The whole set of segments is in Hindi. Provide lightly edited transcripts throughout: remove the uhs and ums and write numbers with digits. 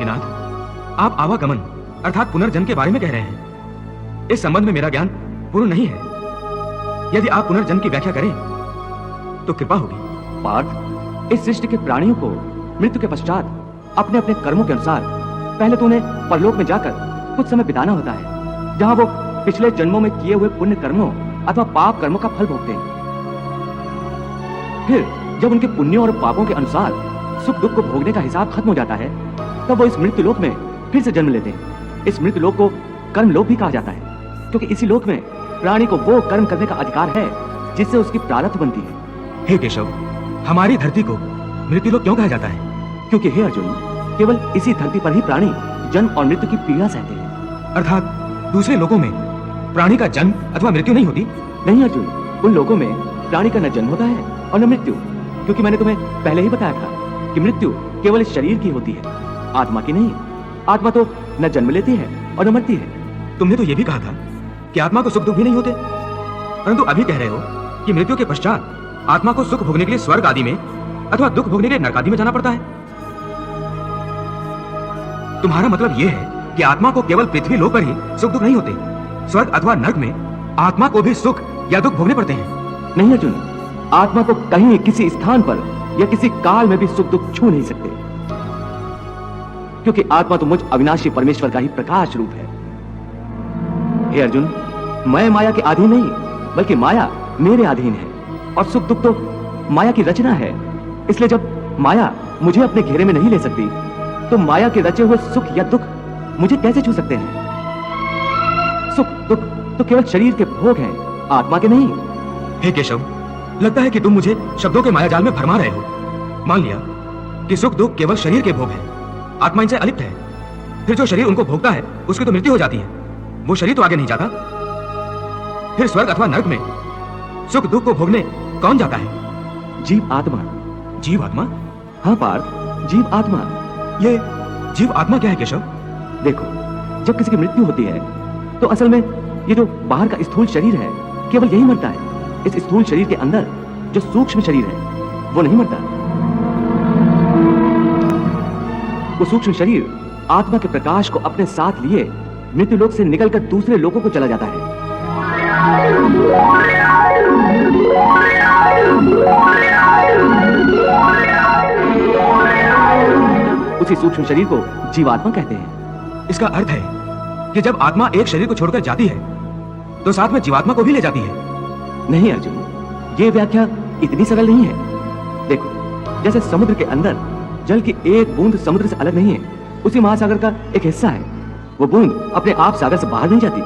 काशीनाथ, आप आवागमन अर्थात पुनर्जन्म के बारे में कह रहे हैं। इस संबंध में मेरा ज्ञान पूर्ण नहीं है। यदि आप पुनर्जन्म की व्याख्या करें तो कृपा होगी। पार्थ, इस सृष्टि के प्राणियों को मृत्यु के पश्चात अपने अपने कर्मों के अनुसार पहले तो उन्हें परलोक में जाकर कुछ समय बिताना होता है, जहां वो पिछले जन्मों में किए हुए पुण्य कर्मों अथवा पाप कर्मों का फल भोगते हैं। फिर जब उनके पुण्यों और पापों के अनुसार सुख दुख को भोगने का हिसाब खत्म हो जाता है, तब वो इस मृत्यु लोक में फिर से जन्म लेते हैं। इस मृत्यु लोक को कर्म लोक भी कहा जाता है, क्योंकि इसी लोक में प्राणी को वो कर्म करने का अधिकार है जिससे उसकी प्रारब्ध बनती है। हे केशव, हमारी धरती को मृत्यु लोक क्यों कहा जाता है? क्योंकि हे अर्जुन, केवल इसी धरती पर ही प्राणी जन्म और मृत्यु की पीड़ा सहते हैं। अर्थात दूसरे लोकों में प्राणी का जन्म अथवा मृत्यु नहीं होती? नहीं अर्जुन, उन लोगों में प्राणी का न जन्म होता है और न मृत्यु, क्योंकि मैंने तुम्हें पहले ही बताया था कि मृत्यु केवल इस शरीर की होती है, आत्मा की नहीं। आत्मा तो न जन्म लेती है और न मरती है। तुमने तो यह भी कहा था कि आत्मा को सुख दुख भी नहीं होते, परंतु अभी कह रहे हो कि मृत्यु के पश्चात आत्मा को सुख भोगने के लिए स्वर्ग आदि में अथवा दुख भोगने के लिए नरक आदि में जाना पड़ता है। तुम्हारा मतलब यह है कि आत्मा को केवल पृथ्वी लोक पर ही सुख दुख नहीं होते, स्वर्ग अथवा नरक में आत्मा को भी सुख या दुख भोगने पड़ते हैं। नहीं अर्जुन, आत्मा को कहीं किसी स्थान पर या किसी काल में भी सुख दुख छू नहीं सकते, क्योंकि आत्मा तो मुझ अविनाशी परमेश्वर का ही प्रकाश रूप है। हे अर्जुन, मैं माया के अधीन नहीं, बल्कि माया मेरे अधीन है, और सुख दुख तो माया की रचना है। इसलिए जब माया मुझे अपने घेरे में नहीं ले सकती, तो माया के रचे हुए सुख या दुख मुझे कैसे छू सकते हैं? सुख दुख तो केवल शरीर के भोग हैं, आत्मा के नहीं। हे केशव, लगता है कि तुम मुझे शब्दों के मायाजाल में भरमा रहे हो। मान लिया कि सुख दुख केवल शरीर के भोग हैं, आत्मा इनसे अलिप्त है। फिर जो शरीर उनको भोगता है उसकी तो मृत्यु हो जाती है, वो शरीर तो आगे नहीं जाता। फिर स्वर्ग अथवा नरक में सुख दुख को भोगने कौन जाता है? जीव आत्मा। जीव आत्मा? हाँ पार्थ, जीव आत्मा। ये जीव आत्मा क्या है केशव? देखो, जब किसी की मृत्यु होती है तो असल में ये जो बाहर का स्थूल शरीर है केवल यही मरता है। इस स्थूल शरीर के अंदर जो सूक्ष्म शरीर है वो नहीं मरता। वो सूक्ष्म शरीर आत्मा के प्रकाश को अपने साथ लिए मृत्यु लोक से निकलकर दूसरे लोकों को चला जाता है। उसी सूक्ष्म शरीर को जीवात्मा कहते हैं। इसका अर्थ है कि जब आत्मा एक शरीर को छोड़कर जाती है तो साथ में जीवात्मा को भी ले जाती है। नहीं अर्जुन, ये व्याख्या इतनी सरल नहीं है। देखो, जैसे समुद्र के अंदर जल की एक बूंद समुद्र से अलग नहीं है, उसी महासागर का एक हिस्सा है। वो बूंद अपने आप सागर से बाहर नहीं जाती।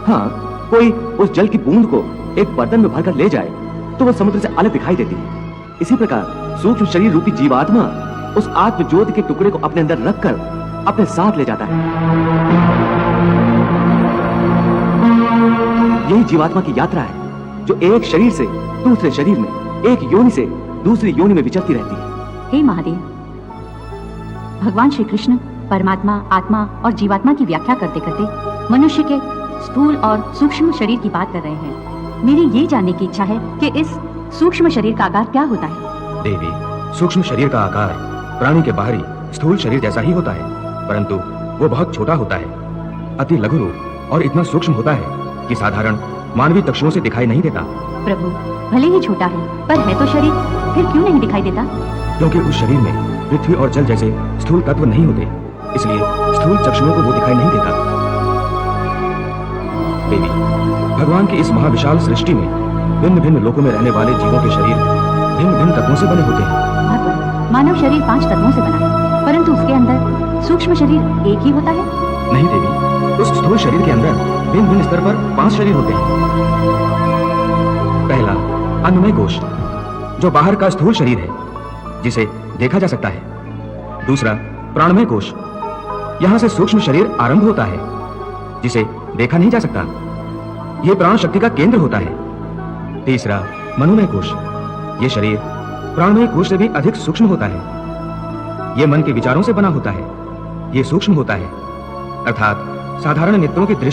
हाँ, कोई उस जल की बूंद को एक बर्तन में भरकर ले जाए तो वो समुद्र से अलग दिखाई देती है। इसी प्रकार सूक्ष्म शरीर रूपी जीवात्मा उस आत्म ज्योति के टुकड़े को अपने अंदर रखकर अपने साथ ले जाता है। यही जीवात्मा की यात्रा है, जो एक शरीर से दूसरे शरीर में, एक योनि से दूसरी योनि में विचरती रहती है। हे महादेव, भगवान श्री कृष्ण परमात्मा, आत्मा और जीवात्मा की व्याख्या करते करते मनुष्य के स्थूल और सूक्ष्म शरीर की बात कर रहे हैं। मेरी ये जानने की इच्छा है कि इस सूक्ष्म शरीर का आकार क्या होता है? देवी, सूक्ष्म शरीर का आकार प्राणी के बाहरी स्थूल शरीर जैसा ही होता है, परंतु वो बहुत छोटा होता है, अति लघु रूप और इतना सूक्ष्म होता है कि साधारण मानवीय चक्षुओं से दिखाई नहीं देता। प्रभु, भले ही छोटा है, पर है तो शरीर, फिर क्यों नहीं दिखाई देता? क्योंकि उस शरीर में पृथ्वी और जल जैसे स्थूल तत्व नहीं होते, इसलिए स्थूल चक्षुओं को वो दिखाई नहीं देता। देवी, भगवान की इस महाविशाल सृष्टि में भिन्न भिन्न लोकों में रहने वाले जीवों के शरीर भिन्न भिन्न तत्वों से बने होते हैं। मानव शरीर 5 तत्वों से बना है, परंतु उसके अंदर सूक्ष्म शरीर एक ही होता है? नहीं देवी, उस स्थूल शरीर के अंदर भिन्न भिन्न स्तर पर 5 शरीर होते हैं। पहला अन्नमय कोश, जो बाहर का स्थूल शरीर है, जिसे देखा जा सकता है। दूसरा प्राणमय कोश, यहां से सूक्ष्म शरीर आरंभ होता है, जिसे देखा नहीं जा सकता। यह प्राण शक्ति का केंद्र होता है। तीसरा मनोमय कोश, यह शरीर प्राणमय कोश से भी अधिक सूक्ष्म होता है। यह मन के विचारों से बना होता है, यह सूक्ष्म होता है, अर्थात साधारण नेत्रों की दृष्टि